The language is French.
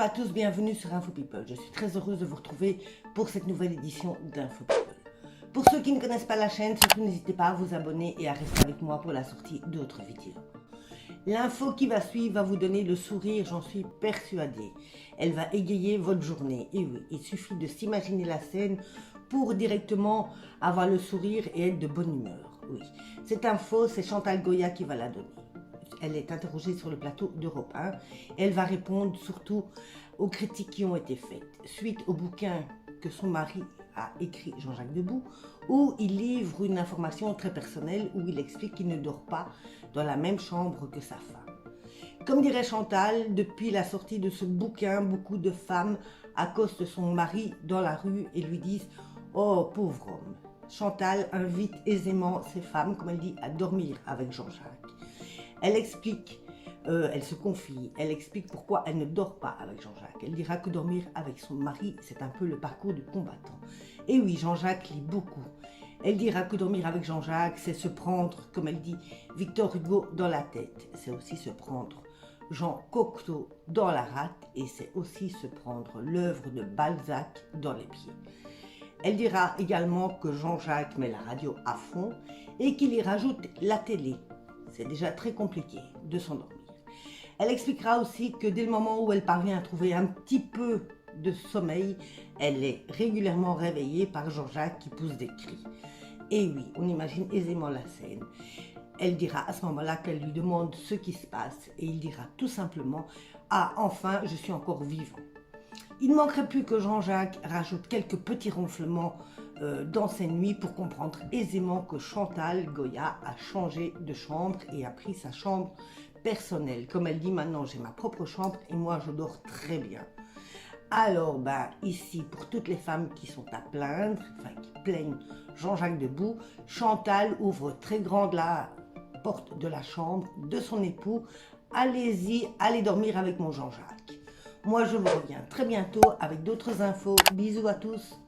à tous, bienvenue sur Info People. Je suis très heureuse de vous retrouver pour cette nouvelle édition d'Info People. Pour ceux qui ne connaissent pas la chaîne, surtout n'hésitez pas à vous abonner et à rester avec moi pour la sortie d'autres vidéos. L'info qui va suivre va vous donner le sourire, j'en suis persuadée. Elle va égayer votre journée. Et oui, il suffit de s'imaginer la scène pour directement avoir le sourire et être de bonne humeur. Oui, cette info, c'est Chantal Goya qui va la donner. Elle est interrogée sur le plateau d'Europe 1. Elle va répondre surtout aux critiques qui ont été faites suite au bouquin que son mari a écrit, Jean-Jacques Debout, où il livre une information très personnelle, où il explique qu'il ne dort pas dans la même chambre que sa femme. Comme dirait Chantal, depuis la sortie de ce bouquin, beaucoup de femmes accostent son mari dans la rue et lui disent « Oh, pauvre homme ». Chantal invite aisément ces femmes, comme elle dit, à dormir avec Jean-Jacques. Elle explique, elle se confie, elle explique pourquoi elle ne dort pas avec Jean-Jacques. Elle dira que dormir avec son mari, c'est un peu le parcours du combattant. Et oui, Jean-Jacques lit beaucoup. Elle dira que dormir avec Jean-Jacques, c'est se prendre, comme elle dit, Victor Hugo dans la tête. C'est aussi se prendre Jean Cocteau dans la rate et c'est aussi se prendre l'œuvre de Balzac dans les pieds. Elle dira également que Jean-Jacques met la radio à fond et qu'il y rajoute la télé. C'est déjà très compliqué de s'endormir. Elle expliquera aussi que dès le moment où elle parvient à trouver un petit peu de sommeil, elle est régulièrement réveillée par Jean-Jacques qui pousse des cris. Et oui, on imagine aisément la scène. Elle dira à ce moment-là qu'elle lui demande ce qui se passe et il dira tout simplement « Ah, enfin, je suis encore vivant ». Il ne manquerait plus que Jean-Jacques rajoute quelques petits ronflements dans ses nuits pour comprendre aisément que Chantal Goya a changé de chambre et a pris sa chambre personnelle. Comme elle dit, maintenant j'ai ma propre chambre et moi je dors très bien. Alors ici, pour toutes les femmes qui sont à plaindre, enfin qui plaignent Jean-Jacques Debout, Chantal ouvre très grande la porte de la chambre de son époux. Allez-y, allez dormir avec mon Jean-Jacques. Moi je vous reviens très bientôt avec d'autres infos. Bisous à tous.